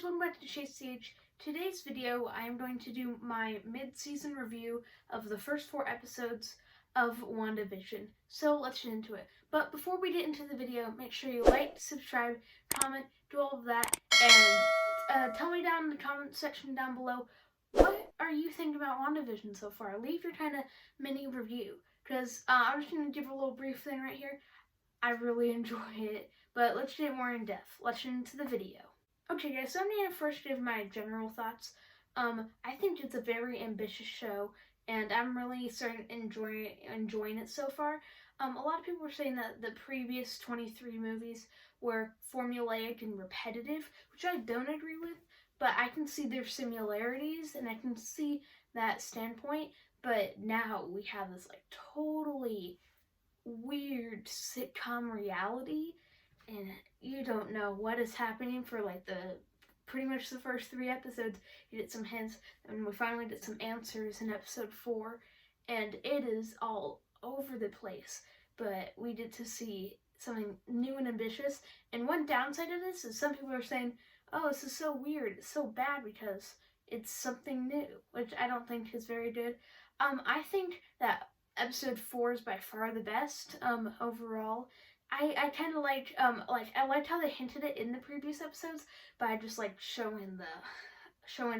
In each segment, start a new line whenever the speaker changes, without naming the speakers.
guys, welcome back to CH. Today's video, I am going to do my mid-season review of the first 4 episodes of WandaVision. So let's get into it. But before we get into the video, make sure you like, subscribe, comment, do all of that, and tell me down in the comment section down below, what are you thinking about WandaVision so far? Leave your kind of mini review, because I'm just going to give a little brief thing right here. I really enjoy it, but let's get more in depth. Let's get into the video. Okay guys, so I'm going to first give my general thoughts. I think it's a very ambitious show, and I'm really starting to enjoying it so far. A lot of people were saying that the previous 23 movies were formulaic and repetitive, which I don't agree with, but I can see their similarities, and I can see that standpoint, but now we have this like totally weird sitcom reality, and you don't know what is happening for like pretty much the first 3 episodes. You get some hints, and we finally get some answers in episode 4, and it is all over the place, but we get to see something new and ambitious. And one downside of this is some people are saying, oh, this is so weird, it's so bad because it's something new, which I don't think is very good. I think that episode 4 is by far the best overall. I kind of like I liked how they hinted it in the previous episodes by just like showing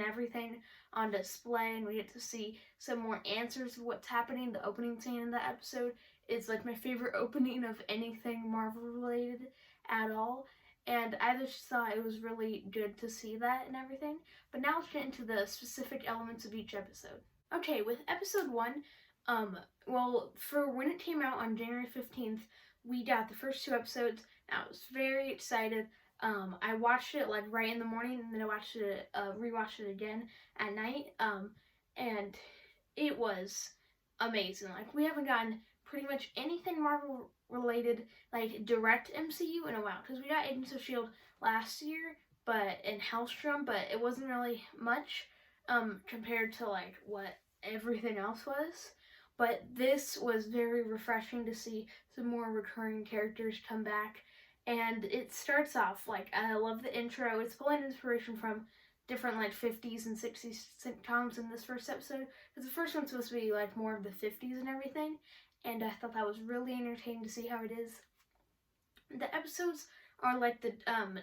everything on display, and we get to see some more answers of what's happening. The opening scene in the episode is like my favorite opening of anything Marvel related at all, and I just thought it was really good to see that and everything. But now let's get into the specific elements of each episode. Okay, with episode 1, well, for when it came out on January 15th, we got the first 2 episodes, and I was very excited. I watched it like right in the morning, and then I rewatched it again at night, and it was amazing. Like, we haven't gotten pretty much anything Marvel related, like direct MCU in a while, because we got Agents of S.H.I.E.L.D. last year, in Hellstrom, but it wasn't really much, compared to like what everything else was. But this was very refreshing to see some more recurring characters come back. And it starts off, like, I love the intro. It's pulling inspiration from different, like, 50s and 60s sitcoms in this first episode. Because the first one's supposed to be, like, more of the 50s and everything. And I thought that was really entertaining to see how it is. The episodes are, like, the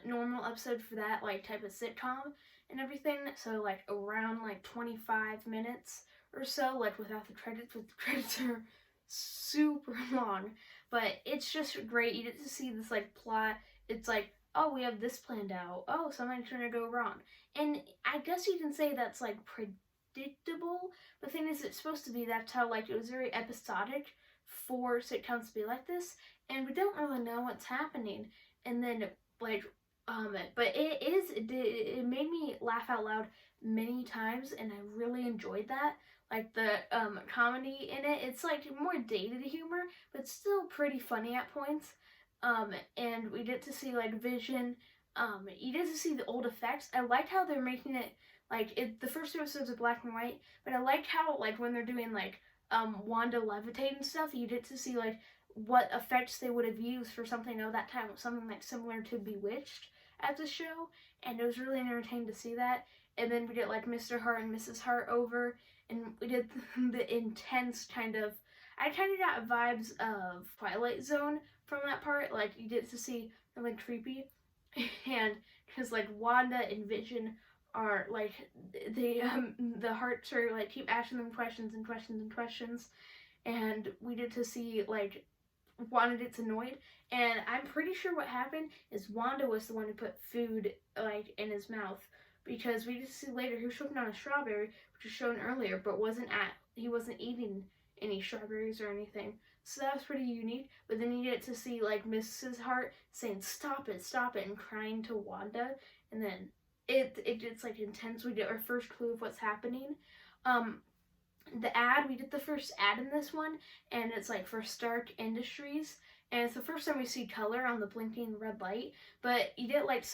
normal episode for that, like, type of sitcom and everything. So, like, around, like, 25 minutes or so, like without the credits, but the credits are super long. But it's just great. You get to see this like plot. It's like, oh, we have this planned out. Oh, something's gonna go wrong. And I guess you can say that's like predictable. The thing is, it's supposed to be, that's how like it was very episodic for sitcoms to be like this, and we don't really know what's happening. And then like but it made me laugh out loud many times, and I really enjoyed that. Like the comedy in it, it's like more dated humor, but still pretty funny at points. And we get to see like Vision. You get to see the old effects. I liked how they're making it like the first 2 episodes are black and white, but I liked how like when they're doing like Wanda levitate and stuff, you get to see like what effects they would have used for something of that time, something like similar to Bewitched at the show, and it was really entertaining to see that. And then we get like Mr. Hart and Mrs. Hart over, and we did the intense kind of, I kind of got vibes of Twilight Zone from that part. Like, you get to see something creepy, and because like Wanda and Vision are like, they the Hearts are like keep asking them questions and questions and questions, and we get to see like Wanda gets annoyed, and I'm pretty sure what happened is Wanda was the one who put food like in his mouth, because we just see later he was choking on a strawberry, which was shown earlier, but he wasn't eating any strawberries or anything. So that was pretty unique. But then you get to see like Mrs. Hart saying stop it, and crying to Wanda, and then it gets like intense. We get our first clue of what's happening. We get the first ad in this one, and it's like for Stark Industries, and it's the first time we see color on the blinking red light. But you get like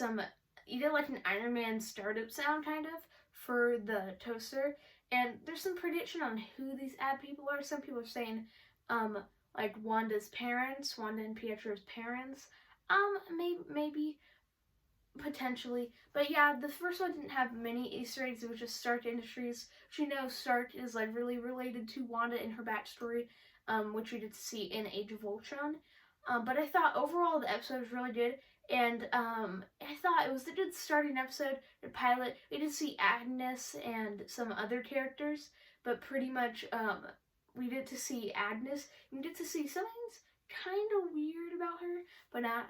an Iron Man startup sound kind of for the toaster, and there's some prediction on who these ad people are. Some people are saying like Wanda and Pietro's parents, maybe, potentially. But yeah, the first one didn't have many Easter eggs. It was just Stark Industries, which you know Stark is like really related to Wanda in her backstory, which we did see in Age of Ultron. But I thought overall the episode was really good, and I thought it was a good starting episode. The pilot, we did see Agnes and some other characters, but pretty much we did to see Agnes. We did to see something's kind of weird about her, but not.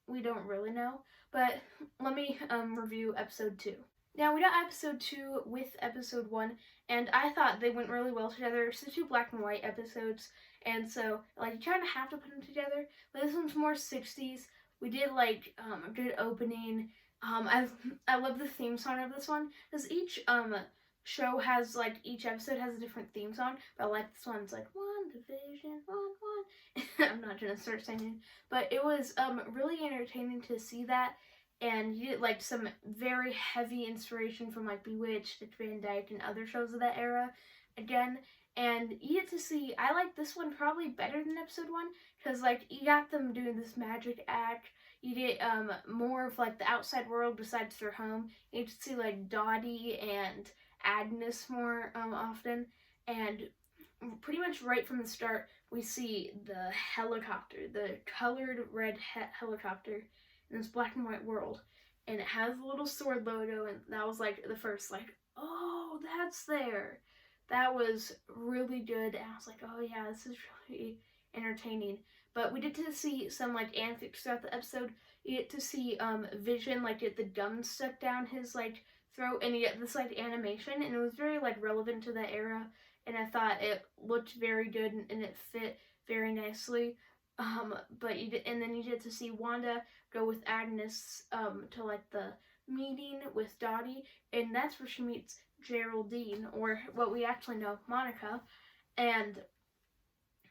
We don't really know. But let me review episode 2. Now, we got episode 2 with episode 1, and I thought they went really well together. It's the 2 black and white episodes, and so, like, you kind of have to put them together. But this one's more 60s. We did, like, a good opening. I love the theme song of this one, because each show has, like, each episode has a different theme song, but I like this one. It's like, WandaVision, I'm not gonna start singing, but it was really entertaining to see that, and you get like some very heavy inspiration from like Bewitched, Dick Van Dyke, and other shows of that era again, and you get to see, I like this one probably better than episode 1, because like you got them doing this magic act, you get more of like the outside world besides their home, you get to see like Dottie and Agnes more often, and pretty much right from the start, we see the helicopter, the colored red helicopter in this black and white world, and it has a little sword logo, and that was like the first, like, oh, that's there. That was really good, and I was like, oh yeah, this is really entertaining. But we did to see some like antics throughout the episode. You get to see Vision like get the gum stuck down his like throat, and you get this like animation, and it was very like relevant to that era, and I thought it looked very good, and it fit very nicely. But and then you get to see Wanda go with Agnes to like the meeting with Dottie, and that's where she meets Geraldine, or what we actually know, Monica, and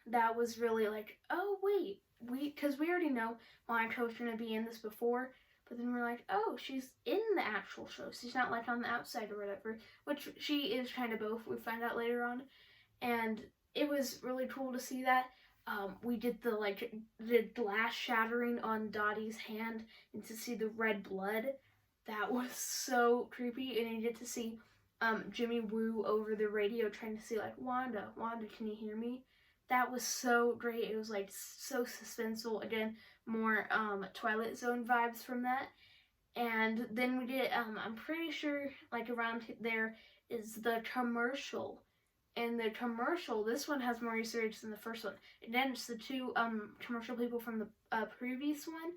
that was really like, oh wait, because we already know Monica was gonna be in this before, but then we're like, oh, she's in the actual show. She's not like on the outside or whatever, which she is kind of both. We find out later on, and it was really cool to see that. We did the glass shattering on Dottie's hand, and to see the red blood. That was so creepy, and you get to see Jimmy Woo over the radio trying to say like, Wanda, can you hear me? That was so great. It was like so suspenseful. Again, more Twilight Zone vibes from that. And then we did, I'm pretty sure like around there is the commercial. And the commercial, this one has more Easter eggs than the first one. Again, it's the 2 commercial people from the previous one,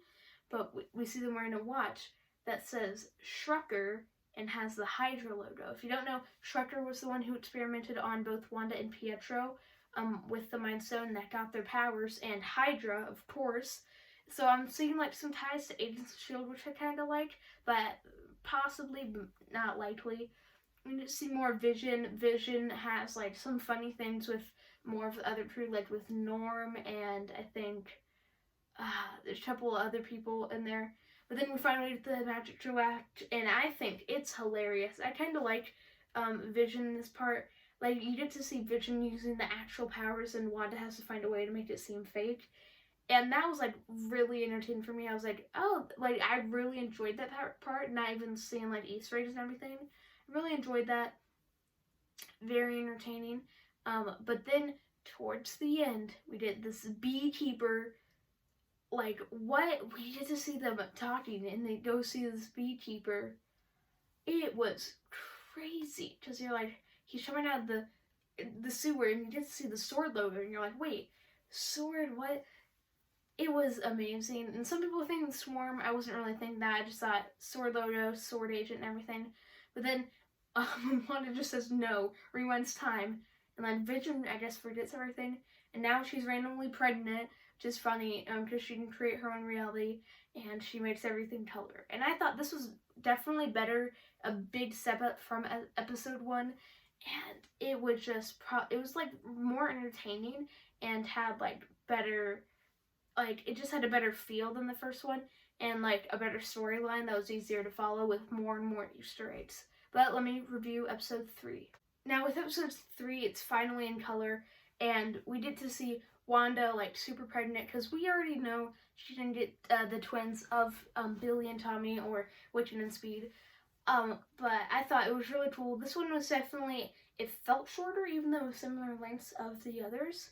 but we see them wearing a watch that says Shrucker and has the Hydra logo. If you don't know, Shrucker was the one who experimented on both Wanda and Pietro with the Mind Stone that got their powers, and Hydra, of course. So I'm seeing like some ties to Agents of S.H.I.E.L.D., which I kind of like, but possibly not likely. We need to see more Vision. Vision has like some funny things with more of the other crew, like with Norm, and I think there's a couple of other people in there. But then we finally get the Magic Joe act, and I think it's hilarious. I kind of like Vision in this part. Like, you get to see Vision using the actual powers, and Wanda has to find a way to make it seem fake. And that was, like, really entertaining for me. I was like, oh, like, I really enjoyed that part, not even seeing, like, Easter eggs and everything. I really enjoyed that. Very entertaining. But then, towards the end, we did this beekeeper, like, what? We get to see them talking, and they go see this beekeeper. It was crazy, because you're like, he's coming out of the sewer, and you get to see the sword logo, and you're like, wait, sword, what? It was amazing, and some people think Swarm. I wasn't really thinking that. I just thought sword logo, sword agent, and everything. But then Wanda just says no, rewinds time, and then Vision, I guess, forgets everything, and now she's randomly pregnant, which is funny, because she can create her own reality, and she makes everything color. And I thought this was definitely better, a big step up from episode 1, and it was just, it was, like, more entertaining, and had, like, better, like, it just had a better feel than the first one, and, like, a better storyline that was easier to follow with more and more Easter eggs. But let me review episode 3. Now, with episode 3, it's finally in color, and we get to see Wanda like super pregnant, because we already know she didn't get the twins of Billy and Tommy, or Wiccan and Speed. But I thought it was really cool. This one was definitely, it felt shorter, even though it was similar lengths of the others.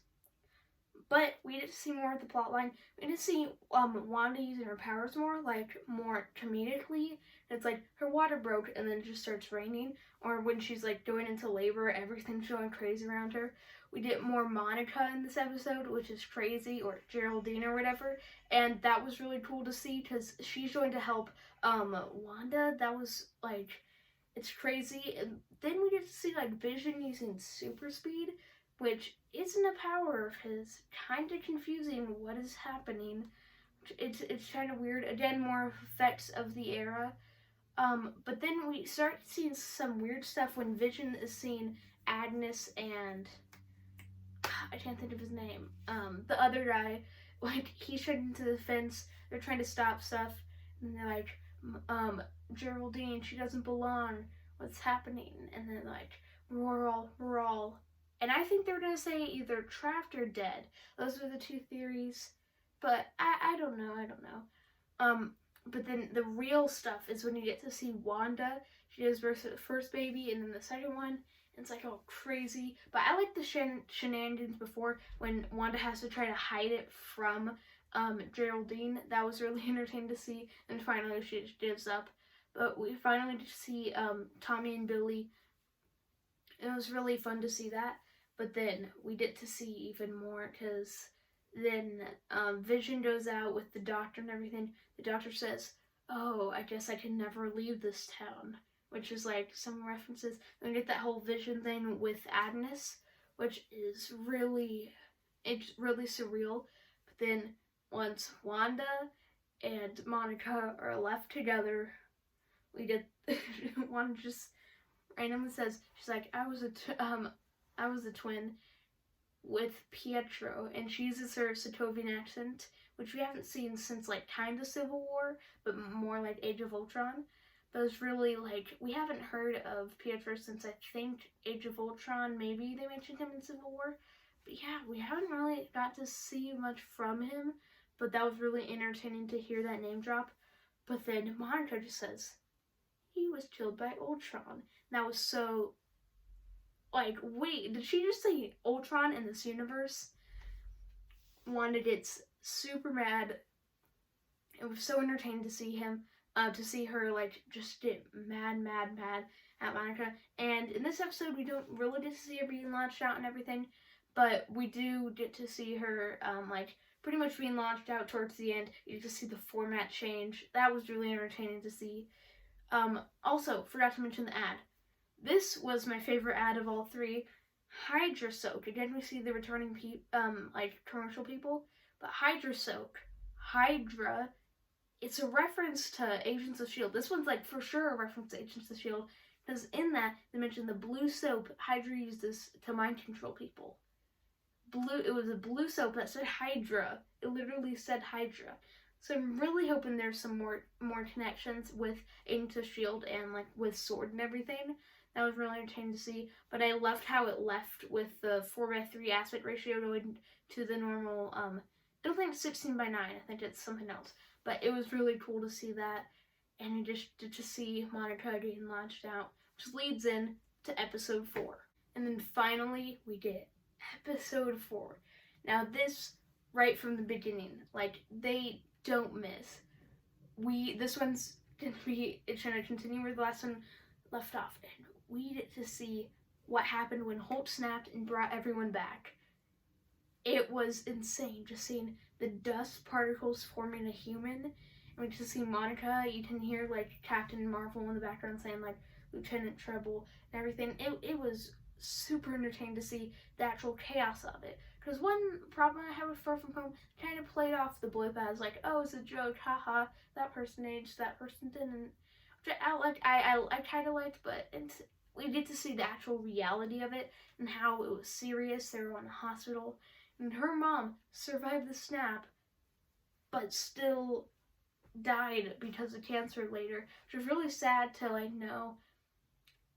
But we get to see more of the plot line. We get to see Wanda using her powers more, like more comedically. It's like her water broke and then it just starts raining. Or when she's like going into labor, everything's going crazy around her. We get more Monica in this episode, which is crazy, or Geraldine or whatever. And that was really cool to see because she's going to help Wanda. That was like, it's crazy. And then we get to see like Vision using super speed, which isn't a power of his. Kind of confusing what is happening. It's kind of weird. Again, more effects of the era. But then we start seeing some weird stuff when Vision is seeing Agnes and I can't think of his name. The other guy, like he's trying into the fence. They're trying to stop stuff, and they're like, Geraldine, she doesn't belong. What's happening? And then like we're all. And I think they're gonna say either trapped or dead. Those are the two theories, but I don't know. But then the real stuff is when you get to see Wanda. She gives birth to the first baby, and then the second one. It's like all crazy. But I like the shenanigans before when Wanda has to try to hide it from Geraldine. That was really entertaining to see. And finally she just gives up. But we finally get to see Tommy and Billy. It was really fun to see that. But then we get to see even more because then Vision goes out with the doctor and everything. The doctor says, "Oh, I guess I can never leave this town." Which is like some references. And we get that whole Vision thing with Agnes, which is really, it's really surreal. But then once Wanda and Monica are left together, we get Wanda just randomly says, she's like, I was a twin with Pietro, and she uses her Sokovian accent, which we haven't seen since like kind of Civil War, but more like Age of Ultron. But it's really like, we haven't heard of Pietro since I think Age of Ultron. Maybe they mentioned him in Civil War. But yeah, we haven't really got to see much from him. But that was really entertaining to hear that name drop. But then Monica just says, he was killed by Ultron. That was so, like, wait, did she just say Ultron in this universe? Wanda gets super mad. It was so entertaining to see him. To see her like just get mad at Monica. And in this episode we don't really get to see her being launched out and everything, but we do get to see her like pretty much being launched out towards the end. You get to see the format change. That was really entertaining to see. Also, forgot to mention the ad. This was my favorite ad of all three. Hydra Soak. Again, we see the returning like commercial people, but Hydra Soak. Hydra. It's a reference to Agents of S.H.I.E.L.D. This one's like for sure a reference to Agents of S.H.I.E.L.D. because in that they mentioned the blue soap Hydra used this to mind control people. It was a blue soap that said Hydra. It literally said Hydra. So I'm really hoping there's some more connections with Agents of S.H.I.E.L.D. and like with S.W.O.R.D. and everything. That was really entertaining to see. But I loved how it left with the 4:3 aspect ratio going to the normal. I don't think it's 16:9. I think it's something else. But it was really cool to see that, and just to see Monica getting launched out, which leads in to episode 4. And then finally, we get episode 4. Now this, right from the beginning, like, they don't miss. This one's it's gonna continue where the last one left off, and we get to see what happened when Hulk snapped and brought everyone back. It was insane, just seeing the dust particles forming a human. And we get to see Monica. You can hear like Captain Marvel in the background saying like Lieutenant Treble and everything. It was super entertaining to see the actual chaos of it. Because one problem I have with Far From Home kind of played off the blip as like, oh, it's a joke, haha, that person aged, that person didn't. Which I kind of liked, but we get to see the actual reality of it and how it was serious. They were in a hospital. And her mom survived the snap, but still died because of cancer later, which was really sad to like know,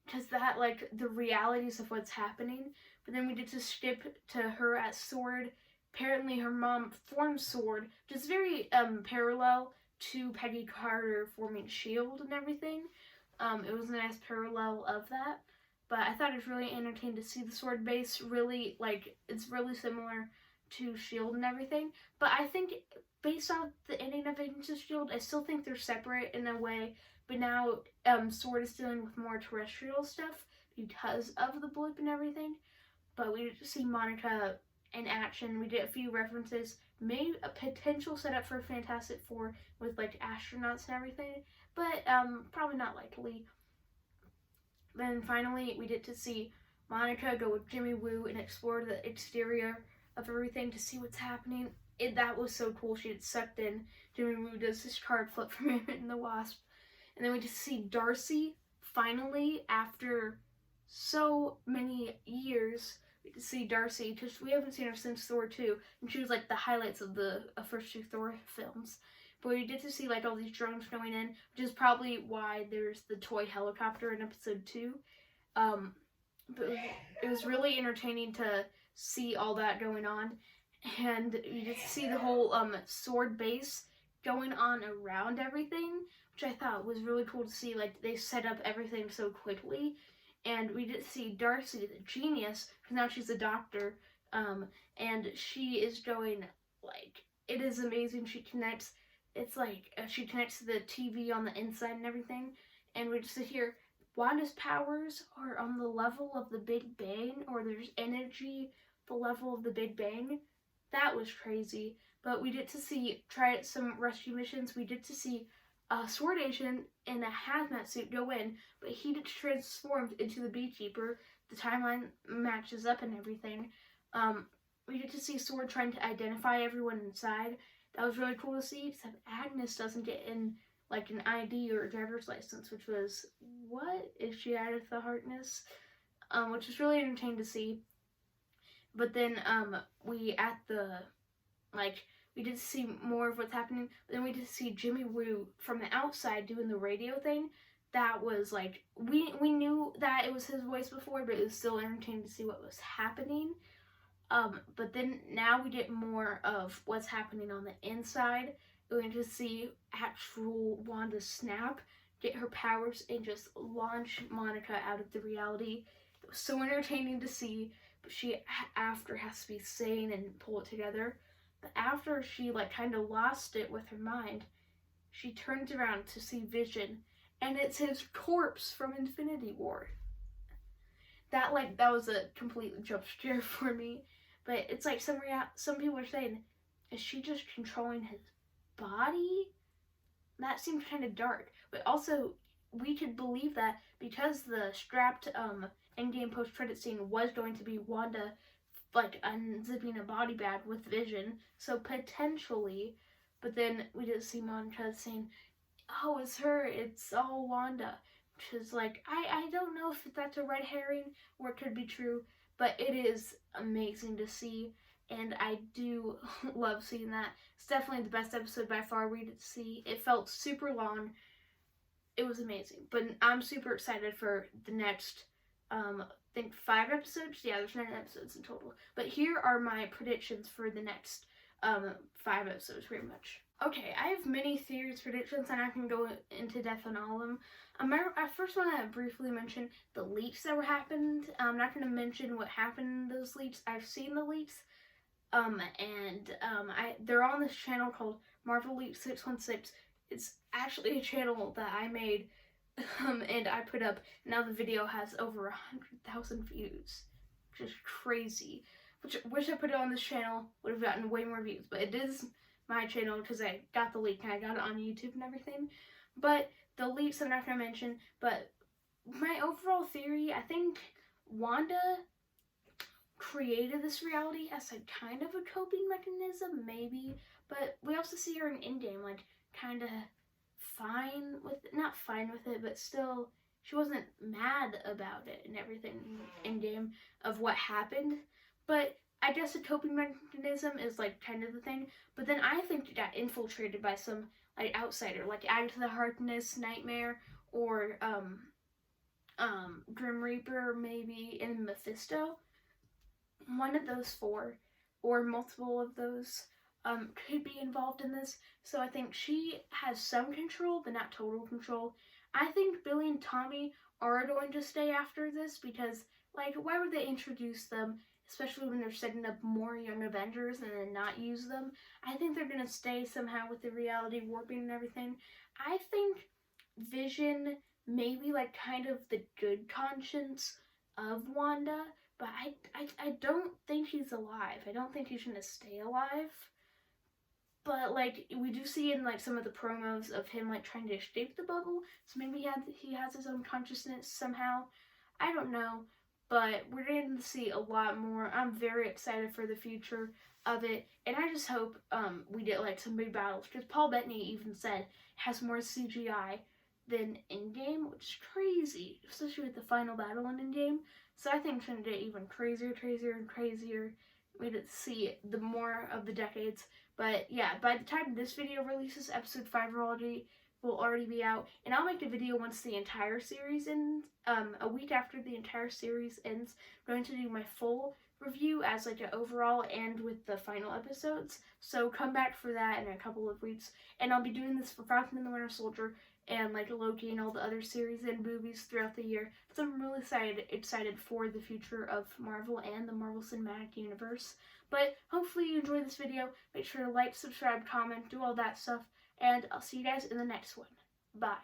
because that like the realities of what's happening. But then we get to skip to her at S.W.O.R.D. apparently her mom formed SWORD, which is very parallel to Peggy Carter forming SHIELD and everything. It was a nice parallel of that. But I thought it was really entertaining to see the SWORD base. Really, like, it's really similar to SHIELD and everything. But I think based off the ending of Agents of SHIELD, I still think they're separate in a way. But now SWORD is dealing with more terrestrial stuff because of the blip and everything. But we did see Monica in action. We did a few references, maybe a potential setup for Fantastic Four with like astronauts and everything, but probably not likely. Then finally, we get to see Monica go with Jimmy Woo and explore the exterior of everything to see what's happening. That was so cool. She gets sucked in. Jimmy Woo does this card flip from him and the Wasp. And then we just see Darcy finally, after so many years, we get to see Darcy, because we haven't seen her since Thor 2, and she was like the highlights of the first two Thor films. But we get to see like all these drones going in, which is probably why there's the toy helicopter in episode 2. But it was really entertaining to see all that going on, and you get to see the whole SWORD base going on around everything, which I thought was really cool to see. Like, they set up everything so quickly, and we get to see Darcy, the genius, because now she's a doctor, and she is going, like, it is amazing. She connects. It's like she connects to the TV on the inside and everything, and we just hear Wanda's powers are on the level of the Big Bang, or there's energy the level of the Big Bang. That was crazy. But we get to see try some rescue missions. We get to see a SWORD agent in a hazmat suit go in, but he gets transformed into the Beekeeper. The timeline matches up and everything. We get to see SWORD trying to identify everyone inside. That was really cool to see, except Agnes doesn't get in like an ID or a driver's license, which was, what? Is she Agatha Harkness? Which was really entertaining to see. But then we did see more of what's happening. But then we did see Jimmy Woo from the outside doing the radio thing. That was like, we knew that it was his voice before, but it was still entertaining to see what was happening. But then now we get more of what's happening on the inside. We're going to see actual Wanda snap, get her powers, and just launch Monica out of the reality. It was so entertaining to see, but she after has to be sane and pull it together. But after she like kind of lost it with her mind, she turns around to see Vision, and it's his corpse from Infinity War. That was a complete jump scare for me. But it's like some people are saying, is she just controlling his body? That seems kind of dark. But also, we could believe that because the strapped Endgame post-credit scene was going to be Wanda like unzipping a body bag with Vision. So potentially, but then we did see Monica saying, oh, it's her, it's all Wanda. Which is like, I don't know if that's a red herring or it could be true. But it is amazing to see, and I do love seeing that. It's definitely the best episode by far we did see. It felt super long. It was amazing. But I'm super excited for the next, I think 5 episodes? Yeah, there's 9 episodes in total. But here are my predictions for the next 5 episodes, pretty much. Okay, I have many theories, predictions, and I can go into depth on all of them. I first want to briefly mention the leaks that were happened. I'm not going to mention what happened in those leaks. I've seen the leaks, they're on this channel called Marvel Leaks 616. It's actually a channel that I made, and I put up. Now the video has over 100,000 views, which is crazy. Which wish I put it on this channel, would have gotten way more views, but it is my channel because I got the leak and I got it on YouTube and everything. But the leaks I'm not going to mention, but my overall theory, I think Wanda created this reality as a kind of a coping mechanism, maybe, but we also see her in Endgame, like, kind of not fine with it, but still, she wasn't mad about it and everything in Endgame of what happened, but I guess a coping mechanism is like kind of the thing, but then I think it got infiltrated by some like outsider, like Agatha Harkness, Nightmare, or Grim Reaper maybe, and Mephisto. One of those 4 or multiple of those could be involved in this. So I think she has some control, but not total control. I think Billy and Tommy are going to stay after this because, like, why would they introduce them, especially when they're setting up more Young Avengers and then not use them? I think they're going to stay somehow with the reality warping and everything. I think Vision may be, like, kind of the good conscience of Wanda, but I don't think he's alive. I don't think he's going to stay alive. But, like, we do see in, like, some of the promos of him, like, trying to escape the bubble. So maybe he has his own consciousness somehow. I don't know. But we're going to see a lot more. I'm very excited for the future of it. And I just hope we get, like, some big battles. Because Paul Bettany even said it has more CGI than Endgame, which is crazy. Especially with the final battle in Endgame. So I think it's going to get even crazier, and crazier. We get to see the more of the decades. But yeah, by the time this video releases, episode 5 will already be out. And I'll make a video once the entire series ends. A week after the entire series ends, I'm going to do my full review as like an overall and with the final episodes. So come back for that in a couple of weeks. And I'll be doing this for Falcon and the Winter Soldier and like Loki and all the other series and movies throughout the year. So I'm really excited for the future of Marvel and the Marvel Cinematic Universe. But hopefully you enjoyed this video. Make sure to like, subscribe, comment, do all that stuff. And I'll see you guys in the next one. Bye.